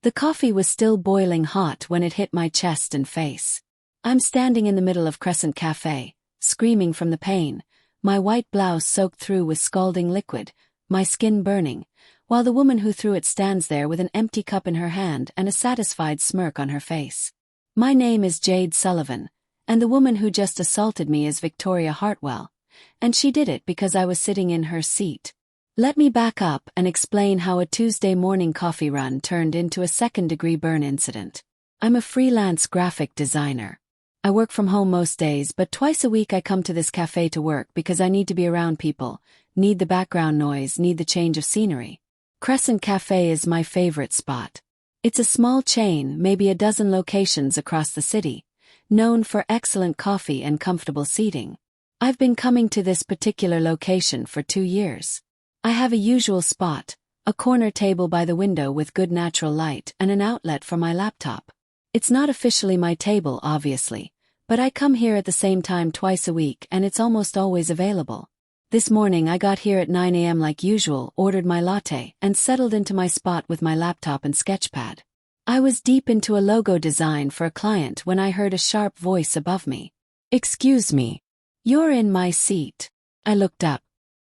The coffee was still boiling hot when it hit my chest and face. I'm standing in the middle of Crescent Café, screaming from the pain, my white blouse soaked through with scalding liquid, my skin burning, while the woman who threw it stands there with an empty cup in her hand and a satisfied smirk on her face. My name is Jade Sullivan, and the woman who just assaulted me is Victoria Hartwell, and she did it because I was sitting in her seat. Let me back up and explain how a Tuesday morning coffee run turned into a second-degree burn incident. I'm a freelance graphic designer. I work from home most days, but twice a week I come to this cafe to work because I need to be around people, need the background noise, need the change of scenery. Crescent Café is my favorite spot. It's a small chain, maybe a dozen locations across the city, known for excellent coffee and comfortable seating. I've been coming to this particular location for 2 years. I have a usual spot, a corner table by the window with good natural light and an outlet for my laptop. It's not officially my table, obviously, but I come here at the same time twice a week and it's almost always available. This morning I got here at 9 a.m. like usual, ordered my latte, and settled into my spot with my laptop and sketchpad. I was deep into a logo design for a client when I heard a sharp voice above me. "Excuse me. You're in my seat." I looked up.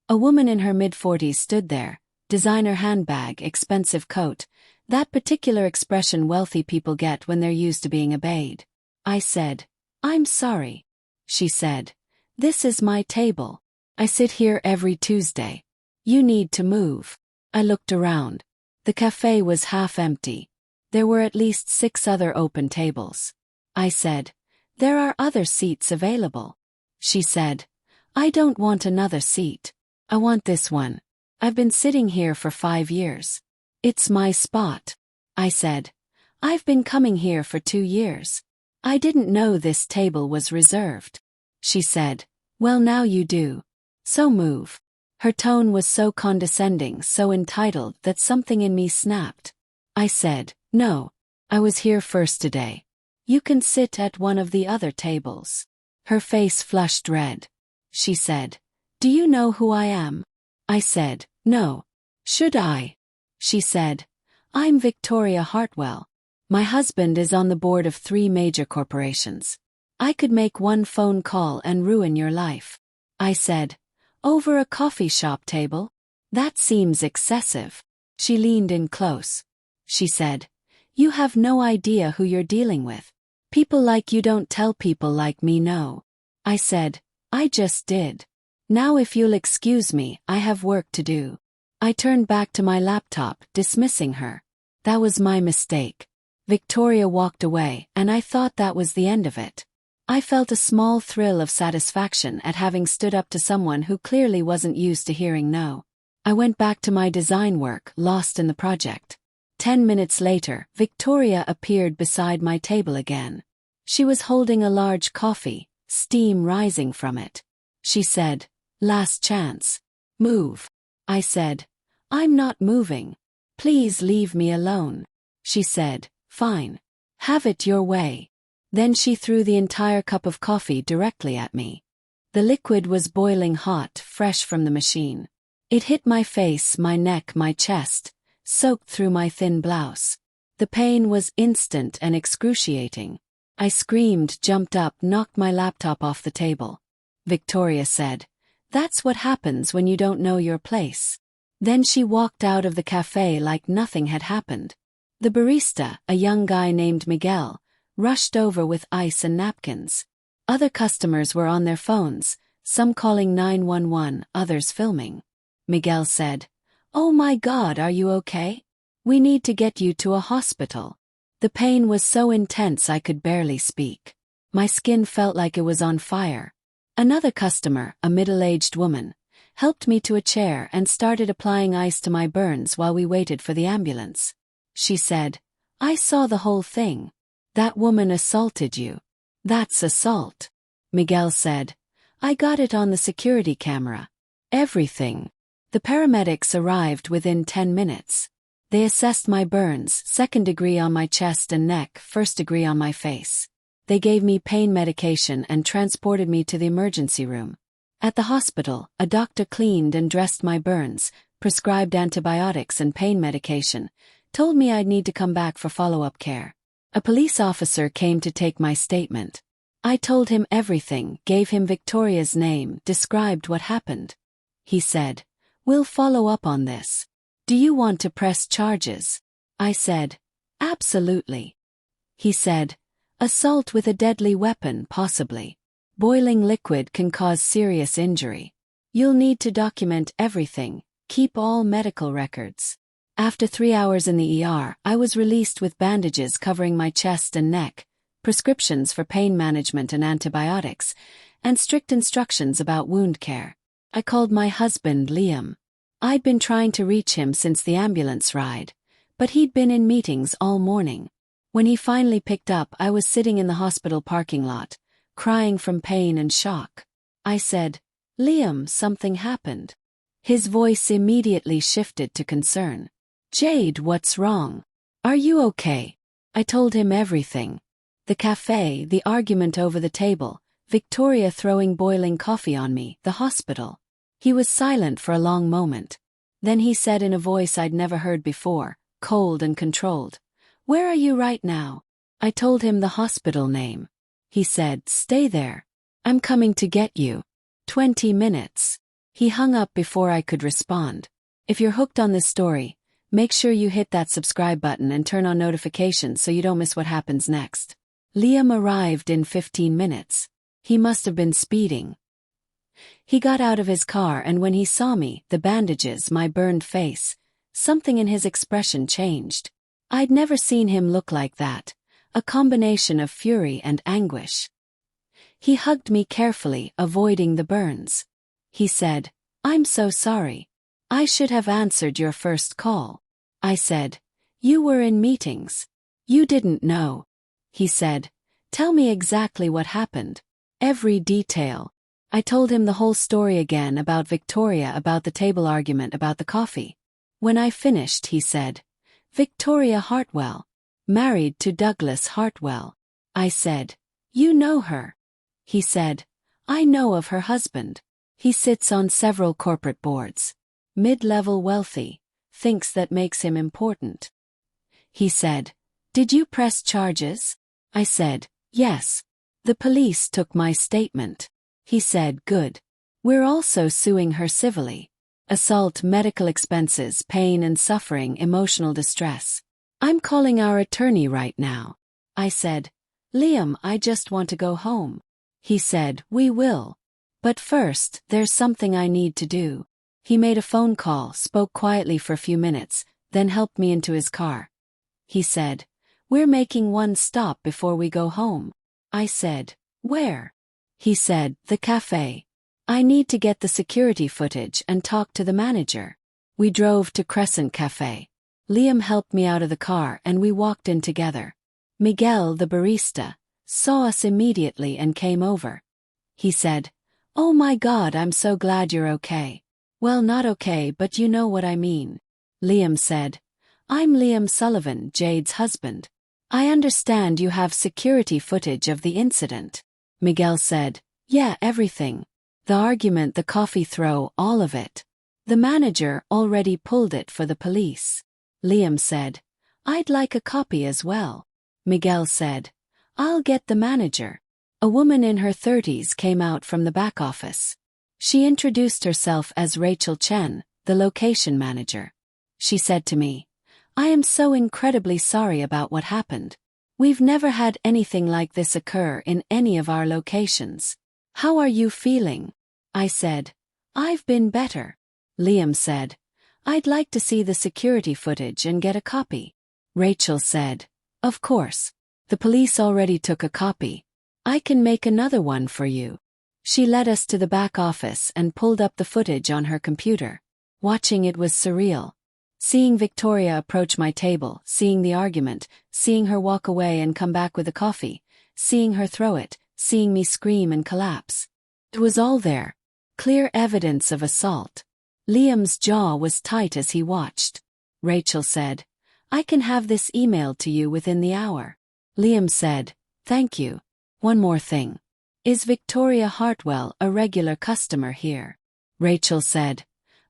A woman in her mid-40s stood there, designer handbag, expensive coat, that particular expression wealthy people get when they're used to being obeyed. I said, "I'm sorry." She said, "This is my table. I sit here every Tuesday. You need to move." I looked around. The cafe was half empty. There were at least 6 other open tables. I said, "There are other seats available." She said, "I don't want another seat. I want this one. I've been sitting here for 5 years. It's my spot." I said, "I've been coming here for 2 years. I didn't know this table was reserved." She said, "Well, now you do. So move." Her tone was so condescending, so entitled, that something in me snapped. I said, "No. I was here first today. You can sit at one of the other tables." Her face flushed red. She said, "Do you know who I am?" I said, "No. Should I?" She said, "I'm Victoria Hartwell. My husband is on the board of 3 major corporations. I could make one phone call and ruin your life." I said, "Over a coffee shop table? That seems excessive." She leaned in close. She said, "You have no idea who you're dealing with. People like you don't tell people like me no." I said, "I just did. Now if you'll excuse me, I have work to do." I turned back to my laptop, dismissing her. That was my mistake. Victoria walked away, and I thought that was the end of it. I felt a small thrill of satisfaction at having stood up to someone who clearly wasn't used to hearing no. I went back to my design work, lost in the project. 10 minutes later, Victoria appeared beside my table again. She was holding a large coffee, steam rising from it. She said, "Last chance. Move." I said, "I'm not moving. Please leave me alone." She said, "Fine. Have it your way." Then she threw the entire cup of coffee directly at me. The liquid was boiling hot, fresh from the machine. It hit my face, my neck, my chest, soaked through my thin blouse. The pain was instant and excruciating. I screamed, jumped up, knocked my laptop off the table. Victoria said, "That's what happens when you don't know your place." Then she walked out of the cafe like nothing had happened. The barista, a young guy named Miguel, rushed over with ice and napkins. Other customers were on their phones, some calling 911, others filming. Miguel said, "Oh my God, are you okay? We need to get you to a hospital." The pain was so intense I could barely speak. My skin felt like it was on fire. Another customer, a middle-aged woman, helped me to a chair and started applying ice to my burns while we waited for the ambulance. She said, "I saw the whole thing. That woman assaulted you." "That's assault." Miguel said, "I got it on the security camera. Everything." The paramedics arrived within 10 minutes. They assessed my burns, 2nd degree on my chest and neck, 1st degree on my face. They gave me pain medication and transported me to the emergency room. At the hospital, a doctor cleaned and dressed my burns, prescribed antibiotics and pain medication, Told me I'd need to come back for follow-up care. A police officer came to take my statement. I told him everything, gave him Victoria's name, described what happened. He said, "We'll follow up on this. Do you want to press charges?" I said, "Absolutely." He said, "Assault with a deadly weapon, possibly. Boiling liquid can cause serious injury. You'll need to document everything, keep all medical records." After 3 hours in the ER, I was released with bandages covering my chest and neck, prescriptions for pain management and antibiotics, and strict instructions about wound care. I called my husband Liam. I'd been trying to reach him since the ambulance ride, but he'd been in meetings all morning. When he finally picked up, I was sitting in the hospital parking lot, crying from pain and shock. I said, "Liam, something happened." His voice immediately shifted to concern. "Jade, what's wrong? Are you okay?" I told him everything. The cafe, the argument over the table, Victoria throwing boiling coffee on me, the hospital. He was silent for a long moment. Then he said in a voice I'd never heard before, cold and controlled, "Where are you right now?" I told him the hospital name. He said, "Stay there. I'm coming to get you." 20 minutes. He hung up before I could respond. If you're hooked on this story, make sure you hit that subscribe button and turn on notifications so you don't miss what happens next. Liam arrived in 15 minutes. He must have been speeding. He got out of his car, and when he saw me, the bandages, my burned face, something in his expression changed. I'd never seen him look like that, a combination of fury and anguish. He hugged me carefully, avoiding the burns. He said, "I'm so sorry. I should have answered your first call." I said, "You were in meetings. You didn't know." He said, "Tell me exactly what happened. Every detail." I told him the whole story again, about Victoria, about the table argument, about the coffee. When I finished, he said, "Victoria Hartwell. Married to Douglas Hartwell." I said, "You know her?" He said, "I know of her husband. He sits on several corporate boards. Mid-level wealthy. Thinks that makes him important." He said, "Did you press charges?" I said, "Yes. The police took my statement." He said, "Good. We're also suing her civilly. Assault, medical expenses, pain and suffering, emotional distress. I'm calling our attorney right now." I said, "Liam, I just want to go home." He said, "We will. But first, there's something I need to do." He made a phone call, spoke quietly for a few minutes, then helped me into his car. He said, "We're making one stop before we go home." I said, "Where?" He said, "The cafe. I need to get the security footage and talk to the manager." We drove to Crescent Café. Liam helped me out of the car and we walked in together. Miguel, the barista, saw us immediately and came over. He said, "Oh my God, I'm so glad you're okay." "Well, not okay, but you know what I mean." Liam said, "I'm Liam Sullivan, Jade's husband. I understand you have security footage of the incident." Miguel said, "Yeah, everything. The argument, the coffee throw, all of it. The manager already pulled it for the police." Liam said, "I'd like a copy as well." Miguel said, "I'll get the manager." A woman in her 30s came out from the back office. She introduced herself as Rachel Chen, the location manager. She said to me, "I am so incredibly sorry about what happened. We've never had anything like this occur in any of our locations. How are you feeling?" I said, "I've been better." Liam said, "I'd like to see the security footage and get a copy." Rachel said, "Of course. The police already took a copy. I can make another one for you." She led us to the back office and pulled up the footage on her computer. Watching it was surreal. Seeing Victoria approach my table, seeing the argument, seeing her walk away and come back with a coffee, seeing her throw it, seeing me scream and collapse. It was all there. Clear evidence of assault. Liam's jaw was tight as he watched. Rachel said, "I can have this emailed to you within the hour." Liam said, "Thank you. One more thing. Is Victoria Hartwell a regular customer here?" Rachel said,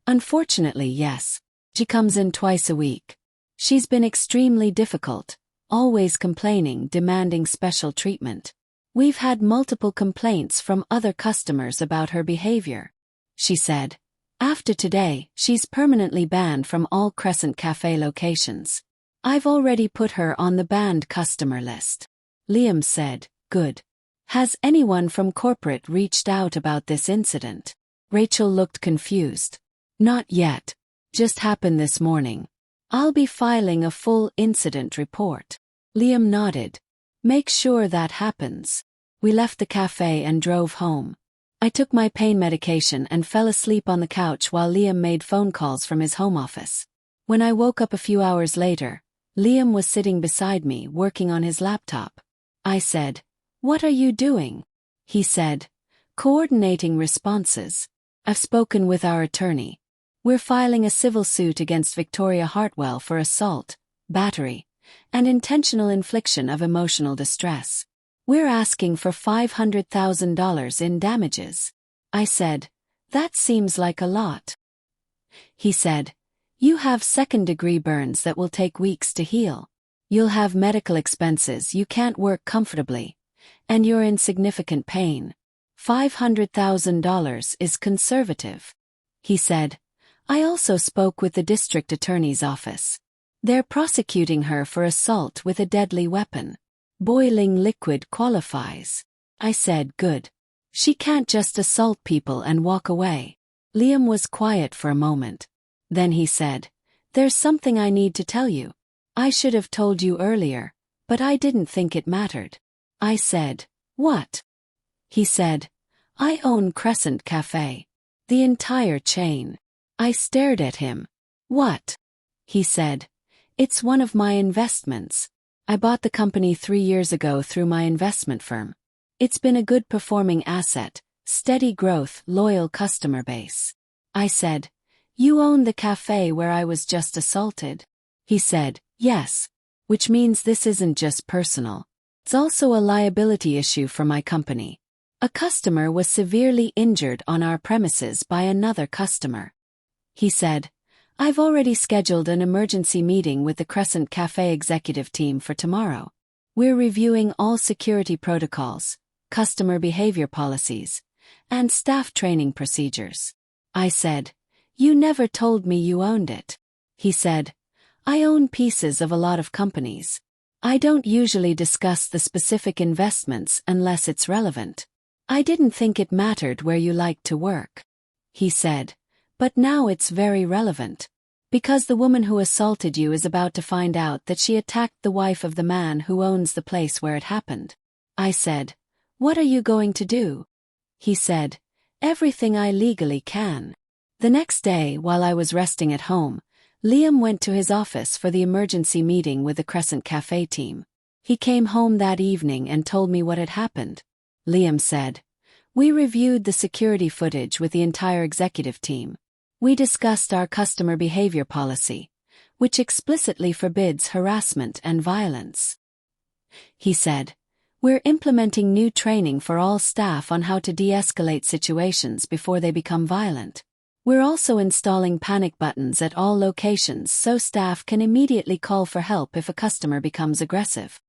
"Unfortunately, yes. She comes in twice a week." She's been extremely difficult, always complaining, demanding special treatment. We've had multiple complaints from other customers about her behavior. She said. After today, she's permanently banned from all Crescent Café locations. I've already put her on the banned customer list. Liam said, Good. Has anyone from corporate reached out about this incident? Rachel looked confused. Not yet. Just happened this morning. I'll be filing a full incident report. Liam nodded. Make sure that happens. We left the cafe and drove home. I took my pain medication and fell asleep on the couch while Liam made phone calls from his home office. When I woke up a few hours later, Liam was sitting beside me working on his laptop. I said, What are you doing? He said, Coordinating responses. I've spoken with our attorney. We're filing a civil suit against Victoria Hartwell for assault, battery, and intentional infliction of emotional distress. We're asking for $500,000 in damages. I said, That seems like a lot. He said, You have second-degree burns that will take weeks to heal. You'll have medical expenses, you can't work comfortably, and you're in significant pain. $500,000 is conservative. He said, I also spoke with the district attorney's office. They're prosecuting her for assault with a deadly weapon. Boiling liquid qualifies. I said, Good. She can't just assault people and walk away. Liam was quiet for a moment. Then he said, There's something I need to tell you. I should have told you earlier, but I didn't think it mattered. I said, What? He said, I own Crescent Café. The entire chain. I stared at him. What? He said, It's one of my investments. I bought the company 3 years ago through my investment firm. It's been a good performing asset, steady growth, loyal customer base. I said, You own the cafe where I was just assaulted? He said, Yes. Which means this isn't just personal. It's also a liability issue for my company. A customer was severely injured on our premises by another customer. He said, I've already scheduled an emergency meeting with the Crescent Café executive team for tomorrow. We're reviewing all security protocols, customer behavior policies, and staff training procedures. I said, You never told me you owned it. He said, I own pieces of a lot of companies. I don't usually discuss the specific investments unless it's relevant. I didn't think it mattered where you like to work. He said, But now it's very relevant. Because the woman who assaulted you is about to find out that she attacked the wife of the man who owns the place where it happened. I said, What are you going to do? He said, Everything I legally can. The next day, while I was resting at home, Liam went to his office for the emergency meeting with the Crescent Café team. He came home that evening and told me what had happened. Liam said, We reviewed the security footage with the entire executive team. We discussed our customer behavior policy, which explicitly forbids harassment and violence. He said, We're implementing new training for all staff on how to de-escalate situations before they become violent. We're also installing panic buttons at all locations so staff can immediately call for help if a customer becomes aggressive.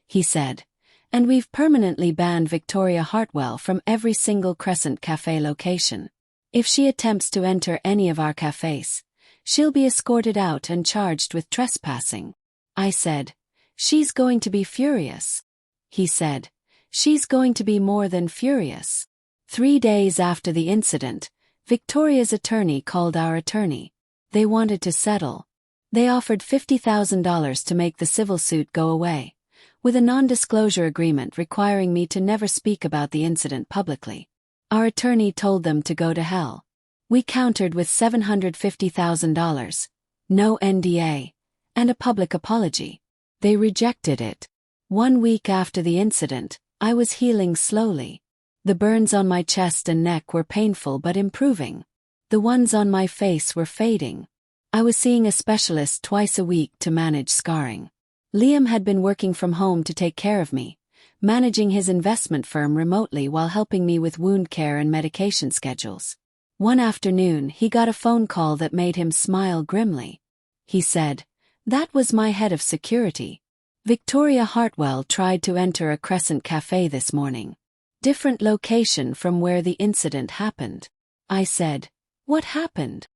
He said, And we've permanently banned Victoria Hartwell from every single Crescent Café location. If she attempts to enter any of our cafes, she'll be escorted out and charged with trespassing. I said, She's going to be furious. He said, She's going to be more than furious. 3 days after the incident, Victoria's attorney called our attorney. They wanted to settle. They offered $50,000 to make the civil suit go away, with a non-disclosure agreement requiring me to never speak about the incident publicly. Our attorney told them to go to hell. We countered with $750,000, no NDA, and a public apology. They rejected it. 1 week after the incident, I was healing slowly. The burns on my chest and neck were painful but improving. The ones on my face were fading. I was seeing a specialist twice a week to manage scarring. Liam had been working from home to take care of me, managing his investment firm remotely while helping me with wound care and medication schedules. One afternoon, he got a phone call that made him smile grimly. He said, That was my head of security. Victoria Hartwell tried to enter a Crescent Café this morning. Different location from where the incident happened. I said, "What happened?"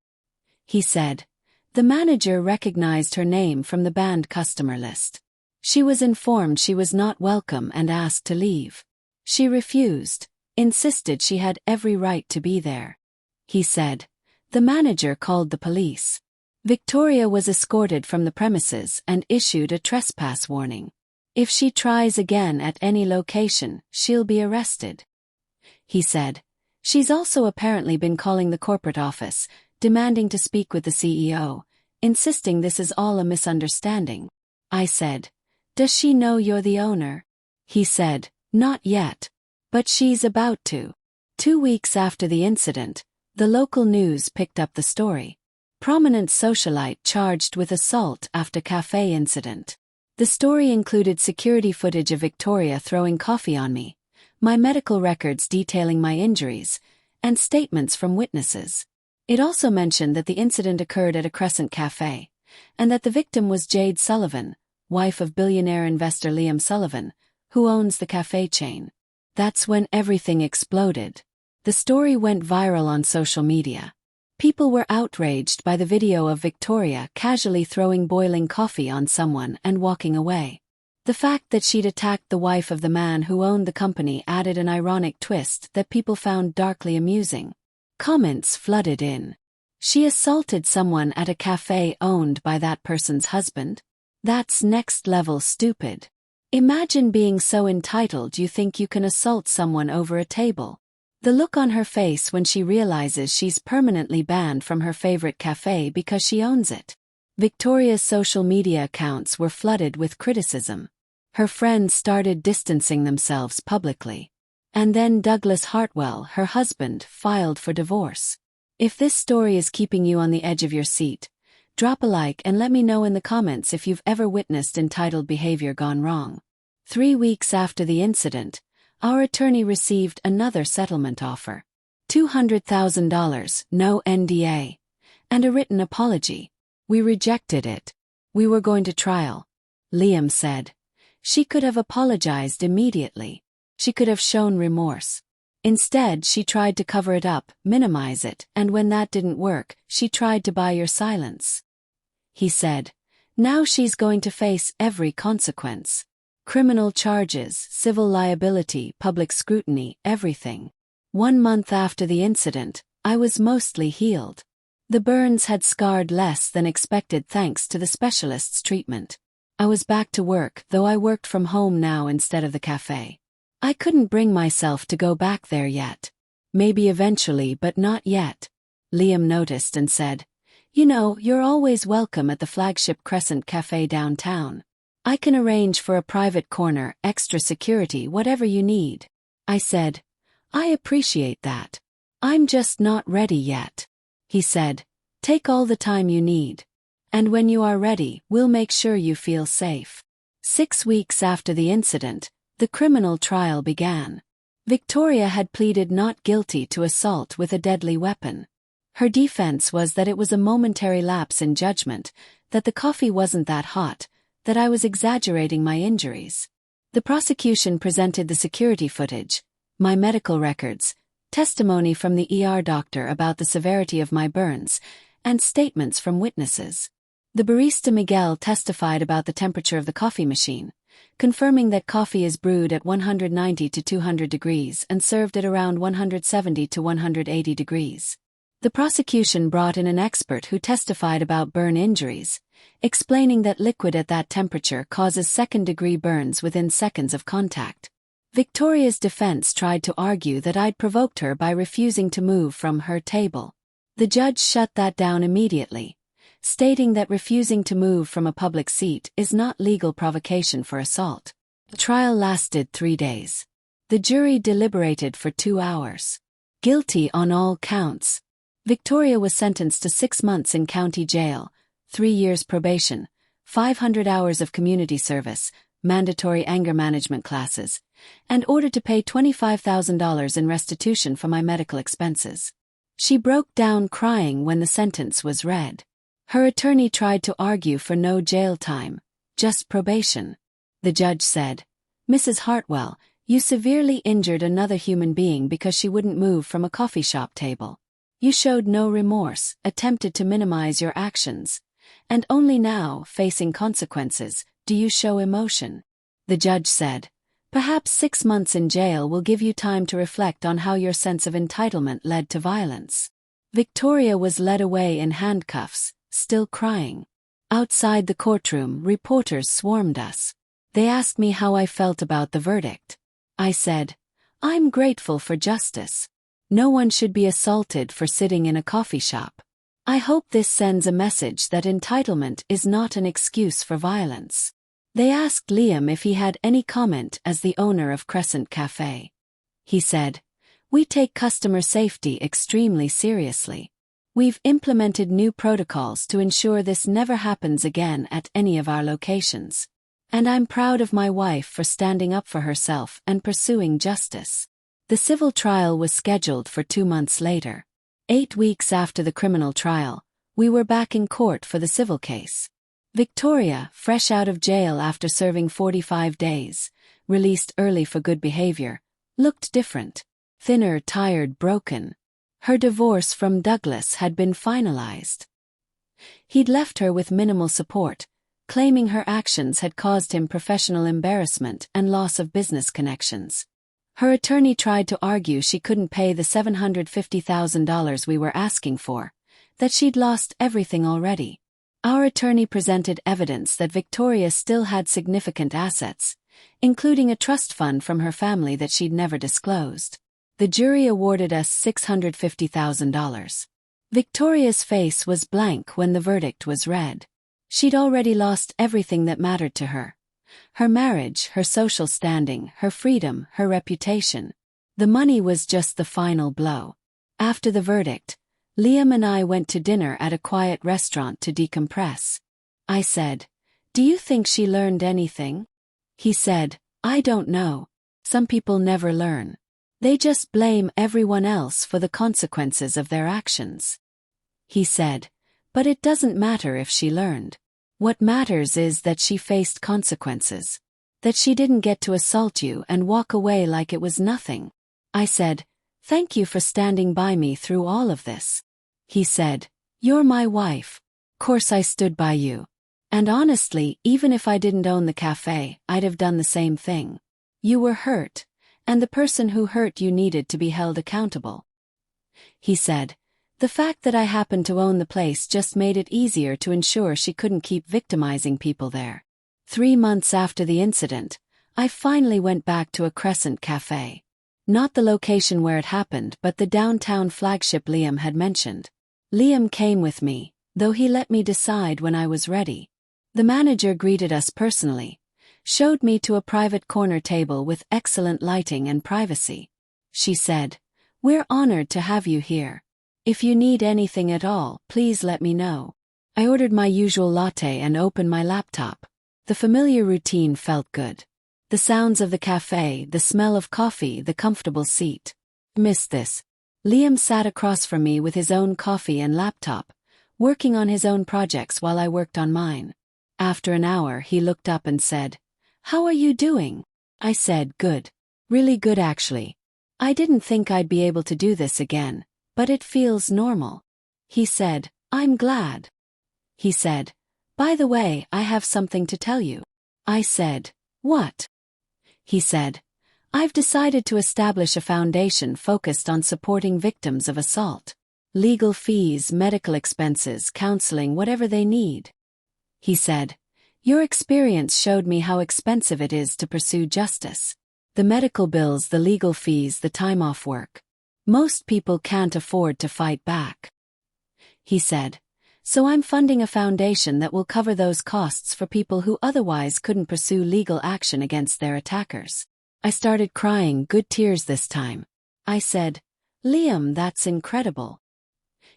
He said, "The manager recognized her name from the banned customer list. She was informed she was not welcome and asked to leave. She refused, insisted she had every right to be there." He said, "The manager called the police. Victoria was escorted from the premises and issued a trespass warning. If she tries again at any location, she'll be arrested." He said, "She's also apparently been calling the corporate office, demanding to speak with the CEO, insisting this is all a misunderstanding." I said, "Does she know you're the owner?" He said, "Not yet. But she's about to." 2 weeks after the incident, the local news picked up the story. Prominent socialite charged with assault after cafe incident. The story included security footage of Victoria throwing coffee on me, my medical records detailing my injuries, and statements from witnesses. It also mentioned that the incident occurred at a Crescent Café, and that the victim was Jade Sullivan, wife of billionaire investor Liam Sullivan, who owns the cafe chain. That's when everything exploded. The story went viral on social media. People were outraged by the video of Victoria casually throwing boiling coffee on someone and walking away. The fact that she'd attacked the wife of the man who owned the company added an ironic twist that people found darkly amusing. Comments flooded in. She assaulted someone at a cafe owned by that person's husband? That's next-level stupid. Imagine being so entitled you think you can assault someone over a table. The look on her face when she realizes she's permanently banned from her favorite cafe because she owns it. Victoria's social media accounts were flooded with criticism. Her friends started distancing themselves publicly. And then Douglas Hartwell, her husband, filed for divorce. If this story is keeping you on the edge of your seat, drop a like and let me know in the comments if you've ever witnessed entitled behavior gone wrong. 3 weeks after the incident, our attorney received another settlement offer. $200,000, no NDA, and a written apology. We rejected it. We were going to trial. Liam said. She could have apologized immediately. She could have shown remorse. Instead, she tried to cover it up, minimize it, and when that didn't work, she tried to buy your silence. He said, "Now she's going to face every consequence. Criminal charges, civil liability, public scrutiny, everything." 1 month after the incident, I was mostly healed. The burns had scarred less than expected thanks to the specialist's treatment. I was back to work, though I worked from home now instead of the cafe. I couldn't bring myself to go back there yet. Maybe eventually, but not yet. Liam noticed and said, "You know, you're always welcome at the flagship Crescent Café downtown. I can arrange for a private corner, extra security, whatever you need." I said, "I appreciate that. I'm just not ready yet." He said, "Take all the time you need. And when you are ready, we'll make sure you feel safe." 6 weeks after the incident, the criminal trial began. Victoria had pleaded not guilty to assault with a deadly weapon. Her defense was that it was a momentary lapse in judgment, that the coffee wasn't that hot, that I was exaggerating my injuries. The prosecution presented the security footage, my medical records, testimony from the ER doctor about the severity of my burns, and statements from witnesses. The barista Miguel testified about the temperature of the coffee machine, confirming that coffee is brewed at 190 to 200 degrees and served at around 170 to 180 degrees. The prosecution brought in an expert who testified about burn injuries, explaining that liquid at that temperature causes second-degree burns within seconds of contact. Victoria's defense tried to argue that I'd provoked her by refusing to move from her table. The judge shut that down immediately, stating that refusing to move from a public seat is not legal provocation for assault. The trial lasted 3 days. The jury deliberated for 2 hours. Guilty on all counts. Victoria was sentenced to 6 months in county jail, 3 years probation, 500 hours of community service, mandatory anger management classes, and ordered to pay $25,000 in restitution for my medical expenses. She broke down crying when the sentence was read. Her attorney tried to argue for no jail time, just probation. The judge said, "Mrs. Hartwell, you severely injured another human being because she wouldn't move from a coffee shop table. You showed no remorse, attempted to minimize your actions, and only now, facing consequences, do you show emotion." The judge said, "Perhaps 6 months in jail will give you time to reflect on how your sense of entitlement led to violence." Victoria was led away in handcuffs, still crying. Outside the courtroom, reporters swarmed us. They asked me how I felt about the verdict. I said, "I'm grateful for justice. No one should be assaulted for sitting in a coffee shop. I hope this sends a message that entitlement is not an excuse for violence." They asked Liam if he had any comment as the owner of Crescent Café. He said, "We take customer safety extremely seriously. We've implemented new protocols to ensure this never happens again at any of our locations. And I'm proud of my wife for standing up for herself and pursuing justice." The civil trial was scheduled for 2 months later. 8 weeks after the criminal trial, we were back in court for the civil case. Victoria, fresh out of jail after serving 45 days, released early for good behavior, looked different. Thinner, tired, broken. Her divorce from Douglas had been finalized. He'd left her with minimal support, claiming her actions had caused him professional embarrassment and loss of business connections. Her attorney tried to argue she couldn't pay the $750,000 we were asking for, that she'd lost everything already. Our attorney presented evidence that Victoria still had significant assets, including a trust fund from her family that she'd never disclosed. The jury awarded us $650,000. Victoria's face was blank when the verdict was read. She'd already lost everything that mattered to her. Her marriage, her social standing, her freedom, her reputation. The money was just the final blow. After the verdict, Liam and I went to dinner at a quiet restaurant to decompress. I said, "Do you think she learned anything?" He said, "I don't know. Some people never learn. They just blame everyone else for the consequences of their actions." He said, "But it doesn't matter if she learned. What matters is that she faced consequences. That she didn't get to assault you and walk away like it was nothing." I said, "Thank you for standing by me through all of this." He said, "You're my wife. Course I stood by you. And honestly, even if I didn't own the cafe, I'd have done the same thing. You were hurt, and the person who hurt you needed to be held accountable." He said, "The fact that I happened to own the place just made it easier to ensure she couldn't keep victimizing people there." 3 months after the incident, I finally went back to a Crescent Café. Not the location where it happened, but the downtown flagship Liam had mentioned. Liam came with me, though he let me decide when I was ready. The manager greeted us personally, showed me to a private corner table with excellent lighting and privacy. She said, "We're honored to have you here. If you need anything at all, please let me know." I ordered my usual latte and opened my laptop. The familiar routine felt good. The sounds of the cafe, the smell of coffee, the comfortable seat. Missed this. Liam sat across from me with his own coffee and laptop, working on his own projects while I worked on mine. After an hour, he looked up and said, "How are you doing?" I said, "Good. Really good actually. I didn't think I'd be able to do this again, but it feels normal." He said, "I'm glad." He said, "By the way, I have something to tell you." I said, "What?" He said, "I've decided to establish a foundation focused on supporting victims of assault. Legal fees, medical expenses, counseling, whatever they need." He said, "Your experience showed me how expensive it is to pursue justice. The medical bills, the legal fees, the time off work. Most people can't afford to fight back." He said, "So I'm funding a foundation that will cover those costs for people who otherwise couldn't pursue legal action against their attackers." I started crying, good tears this time. I said, "Liam, that's incredible."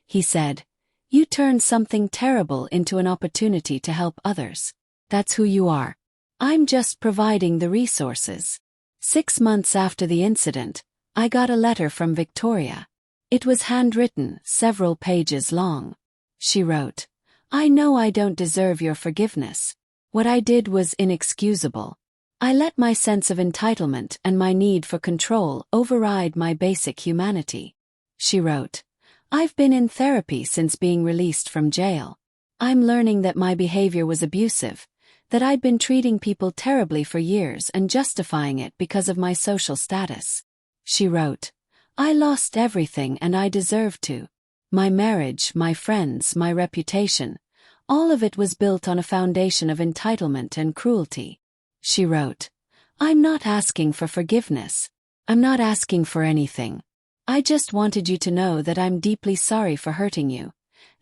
He said, "You turned something terrible into an opportunity to help others. That's who you are. I'm just providing the resources." 6 months after the incident, I got a letter from Victoria. It was handwritten, several pages long. She wrote, I know I don't deserve your forgiveness. What I did was inexcusable. I let my sense of entitlement and my need for control override my basic humanity. She wrote, I've been in therapy since being released from jail. I'm learning that my behavior was abusive, that I'd been treating people terribly for years and justifying it because of my social status. She wrote, I lost everything and I deserve to. My marriage, my friends, my reputation, all of it was built on a foundation of entitlement and cruelty. She wrote, I'm not asking for forgiveness. I'm not asking for anything. I just wanted you to know that I'm deeply sorry for hurting you,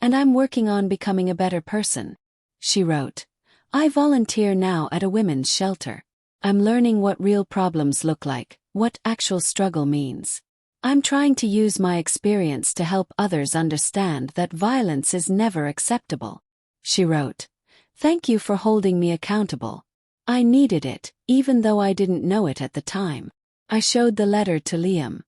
and I'm working on becoming a better person. She wrote, I volunteer now at a women's shelter. I'm learning what real problems look like, what actual struggle means. I'm trying to use my experience to help others understand that violence is never acceptable. She wrote, Thank you for holding me accountable. I needed it, even though I didn't know it at the time. I showed the letter to Liam.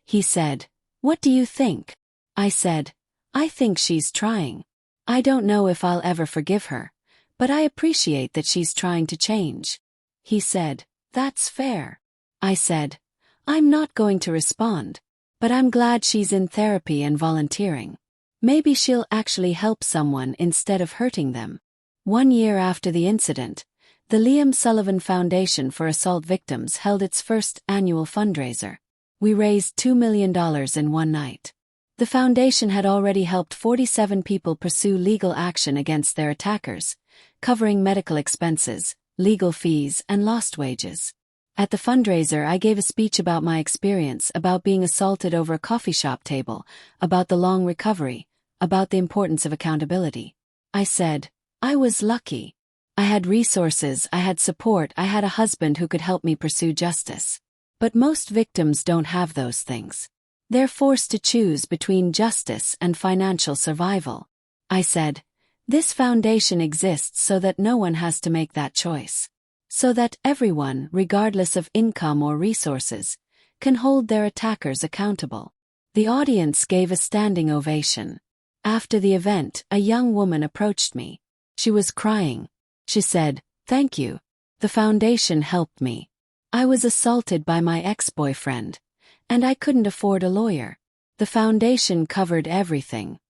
He said, What do you think? I said, I think she's trying. I don't know if I'll ever forgive her, but I appreciate that she's trying to change. He said, That's fair. I said, I'm not going to respond, but I'm glad she's in therapy and volunteering. Maybe she'll actually help someone instead of hurting them. 1 year after the incident, the Liam Sullivan Foundation for Assault Victims held its first annual fundraiser. We raised $2 million in one night. The foundation had already helped 47 people pursue legal action against their attackers, covering medical expenses, legal fees, and lost wages. At the fundraiser, I gave a speech about my experience, about being assaulted over a coffee shop table, about the long recovery, about the importance of accountability. I said, I was lucky. I had resources, I had support, I had a husband who could help me pursue justice. But most victims don't have those things. They're forced to choose between justice and financial survival. I said, this foundation exists so that no one has to make that choice. So that everyone, regardless of income or resources, can hold their attackers accountable. The audience gave a standing ovation. After the event, a young woman approached me. She was crying. She said, Thank you. The foundation helped me. I was assaulted by my ex-boyfriend, and I couldn't afford a lawyer. The foundation covered everything.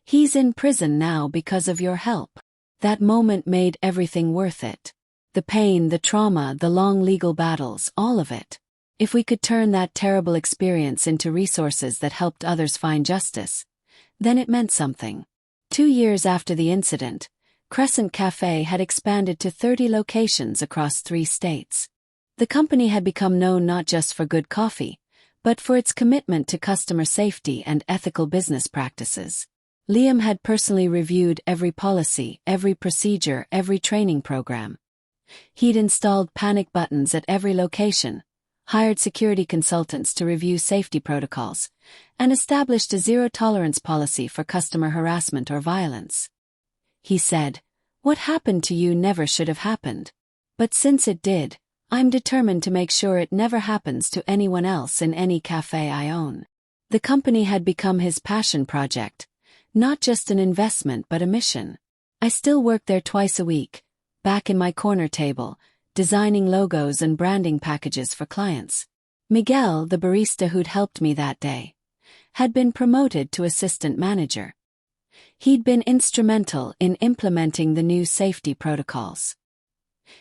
He's in prison now because of your help. That moment made everything worth it. The pain, the trauma, the long legal battles, all of it. If we could turn that terrible experience into resources that helped others find justice, then it meant something. 2 years after the incident, Crescent Café had expanded to 30 locations across 3 states. The company had become known not just for good coffee, but for its commitment to customer safety and ethical business practices. Liam had personally reviewed every policy, every procedure, every training program. He'd installed panic buttons at every location, hired security consultants to review safety protocols, and established a zero-tolerance policy for customer harassment or violence. He said, What happened to you never should have happened. But since it did, I'm determined to make sure it never happens to anyone else in any cafe I own. The company had become his passion project, not just an investment but a mission. I still work there twice a week, back in my corner table, designing logos and branding packages for clients. Miguel, the barista who'd helped me that day, had been promoted to assistant manager. He'd been instrumental in implementing the new safety protocols.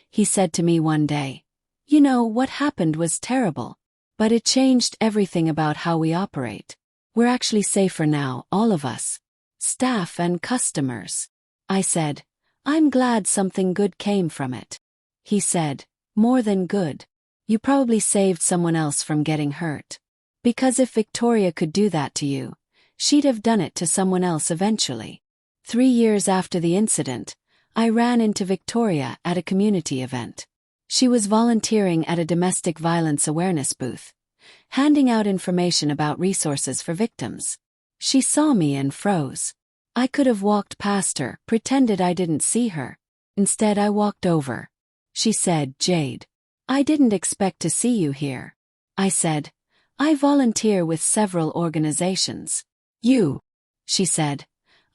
He said to me one day, You know, what happened was terrible, but it changed everything about how we operate. We're actually safer now, all of us. Staff and customers. I said, I'm glad something good came from it. He said, More than good. You probably saved someone else from getting hurt. Because if Victoria could do that to you, she'd have done it to someone else eventually. 3 years after the incident, I ran into Victoria at a community event. She was volunteering at a domestic violence awareness booth, handing out information about resources for victims. She saw me and froze. I could have walked past her, pretended I didn't see her. Instead, I walked over. She said, Jade, I didn't expect to see you here. I said, I volunteer with several organizations. You, she said,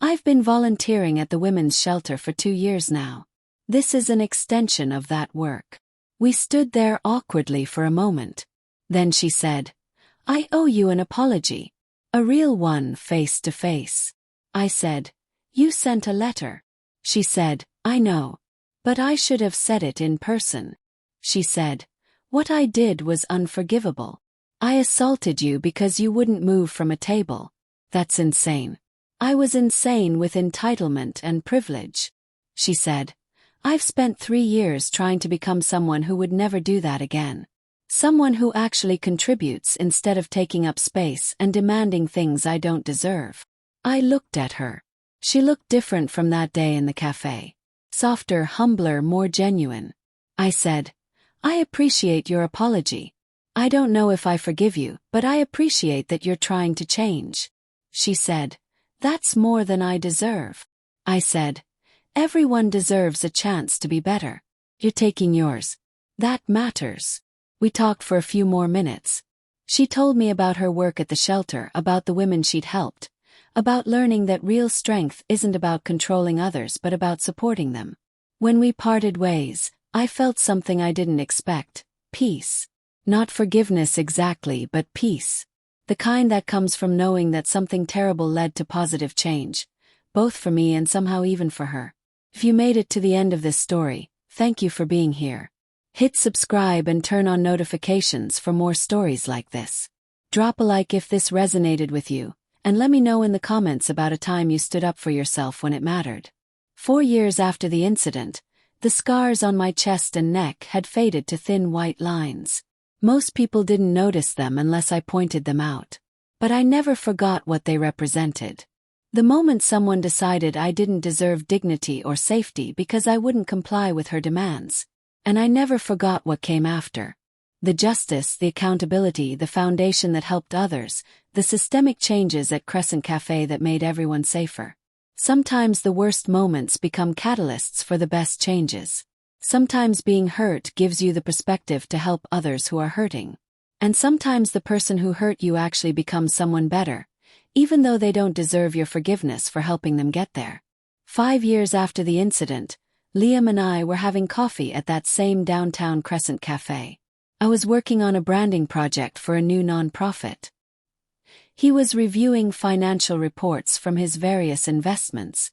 I've been volunteering at the women's shelter for 2 years now. This is an extension of that work. We stood there awkwardly for a moment. Then she said, I owe you an apology. A real one, face to face. I said, you sent a letter. She said, I know. But I should have said it in person. She said, what I did was unforgivable. I assaulted you because you wouldn't move from a table. That's insane. I was insane with entitlement and privilege. She said, I've spent 3 years trying to become someone who would never do that again. Someone who actually contributes instead of taking up space and demanding things I don't deserve. I looked at her. She looked different from that day in the cafe. Softer, humbler, more genuine. I said, I appreciate your apology. I don't know if I forgive you, but I appreciate that you're trying to change. She said, that's more than I deserve. I said, everyone deserves a chance to be better. You're taking yours. That matters. We talked for a few more minutes. She told me about her work at the shelter, about the women she'd helped, about learning that real strength isn't about controlling others but about supporting them. When we parted ways, I felt something I didn't expect, peace. Not forgiveness exactly, but peace. The kind that comes from knowing that something terrible led to positive change, both for me and somehow even for her. If you made it to the end of this story, thank you for being here. Hit subscribe and turn on notifications for more stories like this. Drop a like if this resonated with you, and let me know in the comments about a time you stood up for yourself when it mattered. 4 years after the incident, the scars on my chest and neck had faded to thin white lines. Most people didn't notice them unless I pointed them out. But I never forgot what they represented. The moment someone decided I didn't deserve dignity or safety because I wouldn't comply with her demands. And I never forgot what came after. The justice, the accountability, the foundation that helped others, the systemic changes at Crescent Café that made everyone safer. Sometimes the worst moments become catalysts for the best changes. Sometimes being hurt gives you the perspective to help others who are hurting. And sometimes the person who hurt you actually becomes someone better, even though they don't deserve your forgiveness for helping them get there. 5 years after the incident, Liam and I were having coffee at that same downtown Crescent Café. I was working on a branding project for a new nonprofit. He was reviewing financial reports from his various investments.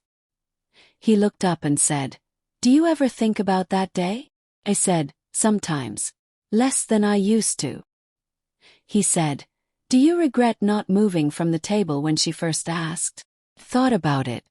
He looked up and said, do you ever think about that day? I said, sometimes. Less than I used to. He said, do you regret not moving from the table when she first asked? Thought about it.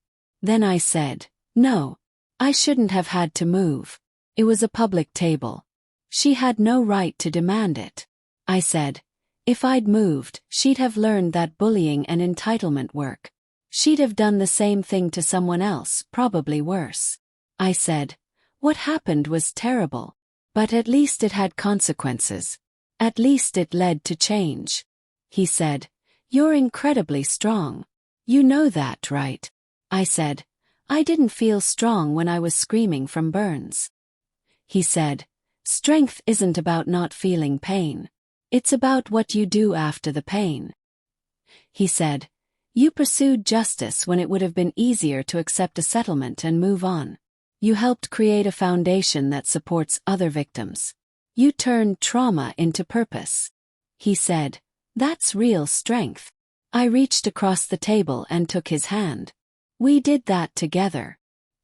Then I said, no. I shouldn't have had to move. It was a public table. She had no right to demand it. I said, if I'd moved, she'd have learned that bullying and entitlement work. She'd have done the same thing to someone else, probably worse. I said, what happened was terrible. But at least it had consequences. At least it led to change. He said, you're incredibly strong. You know that, right? I said, I didn't feel strong when I was screaming from burns. He said, strength isn't about not feeling pain. It's about what you do after the pain. He said, you pursued justice when it would have been easier to accept a settlement and move on. You helped create a foundation that supports other victims. You turned trauma into purpose. He said, that's real strength. I reached across the table and took his hand. We did that together.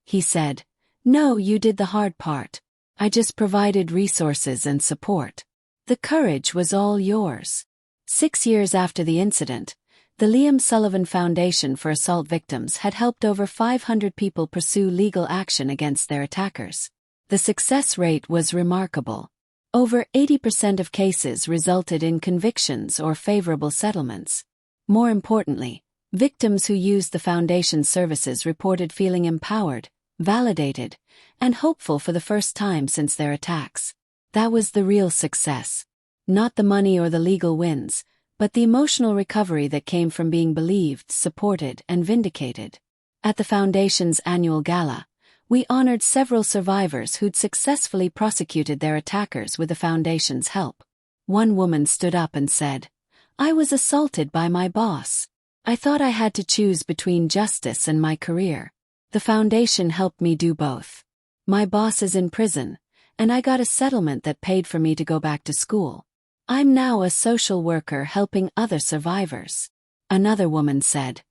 He said, no, you did the hard part. I just provided resources and support. The courage was all yours. 6 years after the incident, the Liam Sullivan Foundation for Assault Victims had helped over 500 people pursue legal action against their attackers. The success rate was remarkable. Over 80% of cases resulted in convictions or favorable settlements. More importantly, victims who used the Foundation's services reported feeling empowered, validated, and hopeful for the first time since their attacks. That was the real success. Not the money or the legal wins, but the emotional recovery that came from being believed, supported, and vindicated. At the Foundation's annual gala, we honored several survivors who'd successfully prosecuted their attackers with the Foundation's help. One woman stood up and said, I was assaulted by my boss. I thought I had to choose between justice and my career. The foundation helped me do both. My boss is in prison, and I got a settlement that paid for me to go back to school. I'm now a social worker helping other survivors. Another woman said,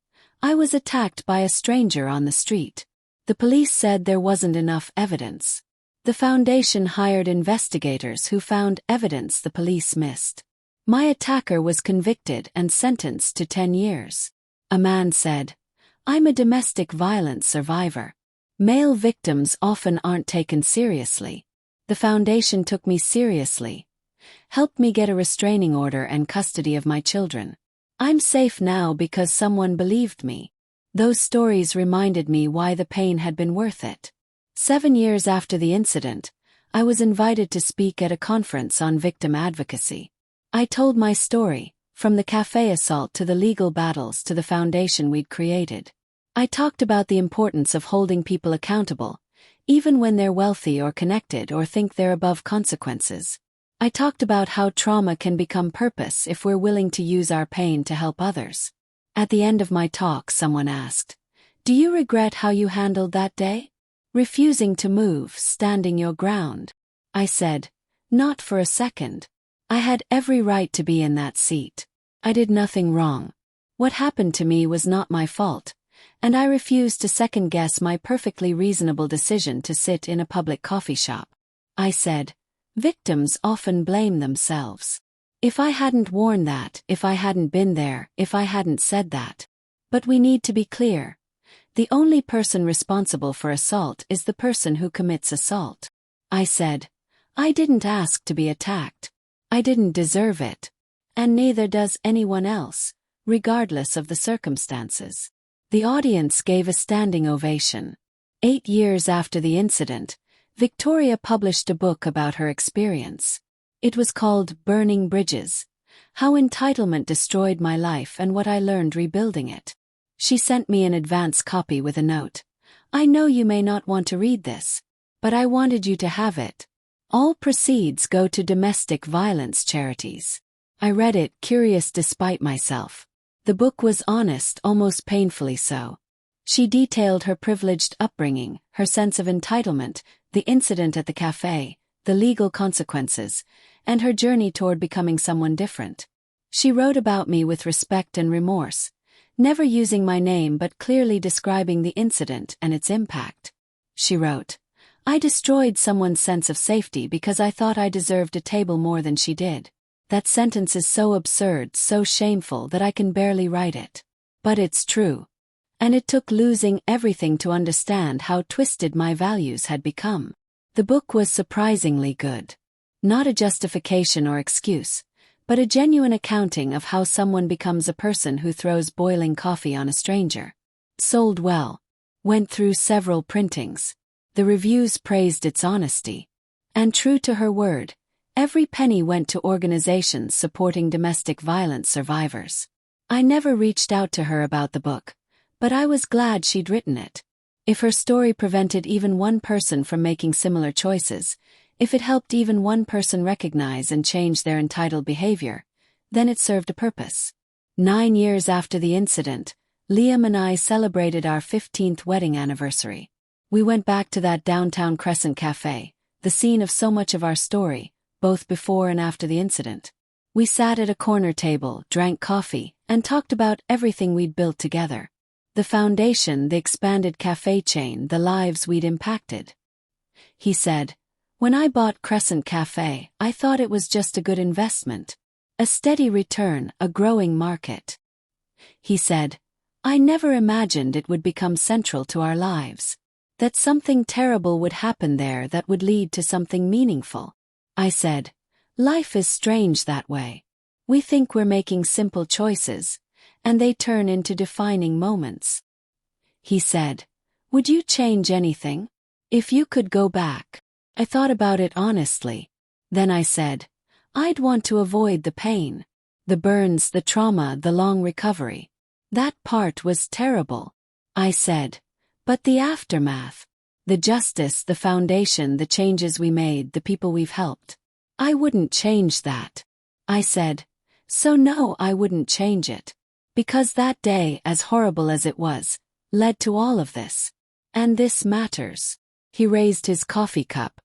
I was attacked by a stranger on the street. The police said there wasn't enough evidence. The foundation hired investigators who found evidence the police missed. My attacker was convicted and sentenced to 10 years. A man said, I'm a domestic violence survivor. Male victims often aren't taken seriously. The foundation took me seriously, helped me get a restraining order and custody of my children. I'm safe now because someone believed me. Those stories reminded me why the pain had been worth it. 7 years after the incident, I was invited to speak at a conference on victim advocacy. I told my story, from the Café assault to the legal battles to the foundation we'd created. I talked about the importance of holding people accountable, even when they're wealthy or connected or think they're above consequences. I talked about how trauma can become purpose if we're willing to use our pain to help others. At the end of my talk, someone asked, Do you regret how you handled that day? Refusing to move, standing your ground. I said, Not for a second. I had every right to be in that seat. I did nothing wrong. What happened to me was not my fault, and I refused to second-guess my perfectly reasonable decision to sit in a public coffee shop. I said, Victims often blame themselves. If I hadn't worn that, if I hadn't been there, if I hadn't said that. But we need to be clear. The only person responsible for assault is the person who commits assault. I said, I didn't ask to be attacked. I didn't deserve it. And neither does anyone else, regardless of the circumstances. The audience gave a standing ovation. 8 years after the incident, Victoria published a book about her experience. It was called Burning Bridges: How Entitlement Destroyed My Life and What I Learned Rebuilding It. She sent me an advance copy with a note. I know you may not want to read this, but I wanted you to have it. All proceeds go to domestic violence charities. I read it, curious despite myself. The book was honest, almost painfully so. She detailed her privileged upbringing, her sense of entitlement, the incident at the café, the legal consequences, and her journey toward becoming someone different. She wrote about me with respect and remorse, never using my name but clearly describing the incident and its impact. She wrote, I destroyed someone's sense of safety because I thought I deserved a table more than she did. That sentence is so absurd, so shameful that I can barely write it. But it's true. And it took losing everything to understand how twisted my values had become. The book was surprisingly good. Not a justification or excuse, but a genuine accounting of how someone becomes a person who throws boiling coffee on a stranger. Sold well. Went through several printings. The reviews praised its honesty. And true to her word, every penny went to organizations supporting domestic violence survivors. I never reached out to her about the book, but I was glad she'd written it. If her story prevented even one person from making similar choices, if it helped even one person recognize and change their entitled behavior, then it served a purpose. 9 years after the incident, Liam and I celebrated our 15th wedding anniversary. We went back to that downtown Crescent Café, the scene of so much of our story, both before and after the incident. We sat at a corner table, drank coffee, and talked about everything we'd built together. The foundation, the expanded cafe chain, the lives we'd impacted. He said, When I bought Crescent Café, I thought it was just a good investment. A steady return, a growing market. He said, I never imagined it would become central to our lives. That something terrible would happen there that would lead to something meaningful. I said, Life is strange that way. We think we're making simple choices, and they turn into defining moments. He said, Would you change anything? If you could go back. I thought about it honestly. Then I said, I'd want to avoid the pain. The burns, the trauma, the long recovery. That part was terrible. I said, But the aftermath. The justice, the foundation, the changes we made, the people we've helped. I wouldn't change that. I said, So no, I wouldn't change it. Because that day, as horrible as it was, led to all of this. And this matters. He raised his coffee cup.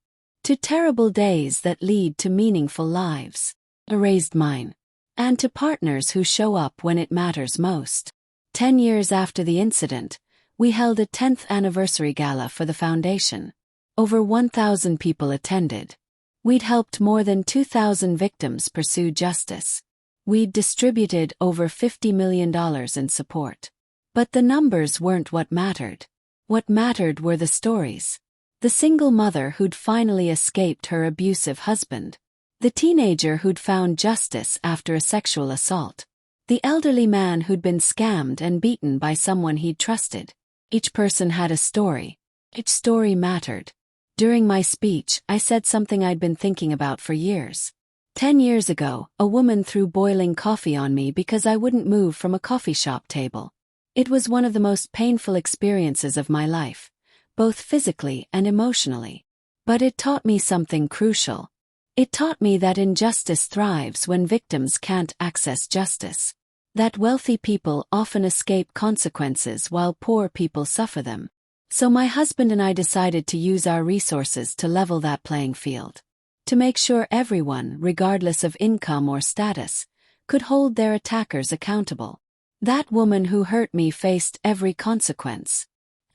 To terrible days that lead to meaningful lives. I raised mine. And to partners who show up when it matters most. 10 years after the incident, we held a 10th anniversary gala for the foundation. Over 1,000 people attended. We'd helped more than 2,000 victims pursue justice. We'd distributed over $50 million in support. But the numbers weren't what mattered. What mattered were the stories. The single mother who'd finally escaped her abusive husband. The teenager who'd found justice after a sexual assault. The elderly man who'd been scammed and beaten by someone he'd trusted. Each person had a story. Each story mattered. During my speech, I said something I'd been thinking about for years. 10 years ago, a woman threw boiling coffee on me because I wouldn't move from a coffee shop table. It was one of the most painful experiences of my life, both physically and emotionally. But it taught me something crucial. It taught me that injustice thrives when victims can't access justice. That wealthy people often escape consequences while poor people suffer them. So my husband and I decided to use our resources to level that playing field. To make sure everyone, regardless of income or status, could hold their attackers accountable. That woman who hurt me faced every consequence.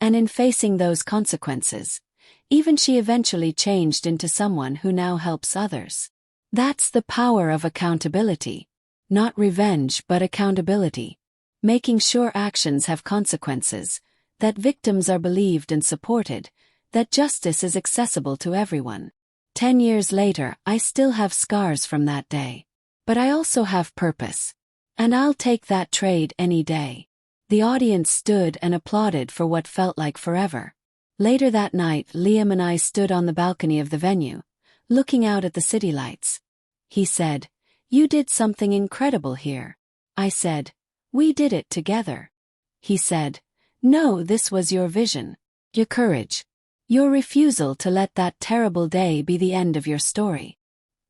And in facing those consequences, even she eventually changed into someone who now helps others. That's the power of accountability. Not revenge, but accountability. Making sure actions have consequences, that victims are believed and supported, that justice is accessible to everyone. 10 years later, I still have scars from that day. But I also have purpose. And I'll take that trade any day. The audience stood and applauded for what felt like forever. Later that night, Liam and I stood on the balcony of the venue, looking out at the city lights. He said, "You did something incredible here." I said, "We did it together." He said, "No, this was your vision, your courage, your refusal to let that terrible day be the end of your story."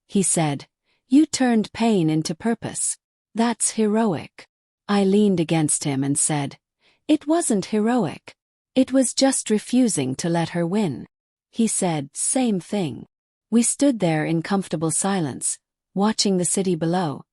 He said, "You turned pain into purpose. That's heroic." I leaned against him and said, "It wasn't heroic. It was just refusing to let her win." He said, "Same thing." We stood there in comfortable silence, watching the city below,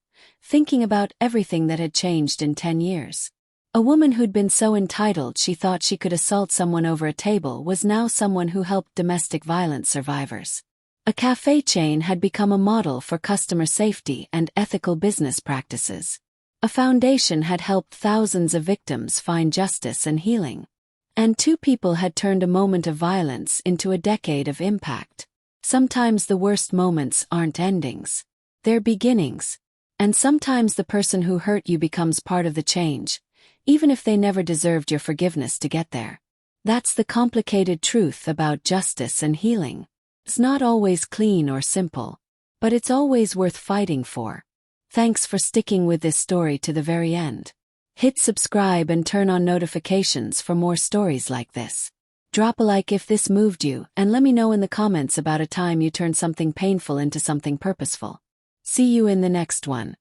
thinking about everything that had changed in 10 years. A woman who'd been so entitled she thought she could assault someone over a table was now someone who helped domestic violence survivors. A cafe chain had become a model for customer safety and ethical business practices. A foundation had helped thousands of victims find justice and healing. And 2 people had turned a moment of violence into a decade of impact. Sometimes the worst moments aren't endings. They're beginnings. And sometimes the person who hurt you becomes part of the change, even if they never deserved your forgiveness to get there. That's the complicated truth about justice and healing. It's not always clean or simple, but it's always worth fighting for. Thanks for sticking with this story to the very end. Hit subscribe and turn on notifications for more stories like this. Drop a like if this moved you, and let me know in the comments about a time you turned something painful into something purposeful. See you in the next one.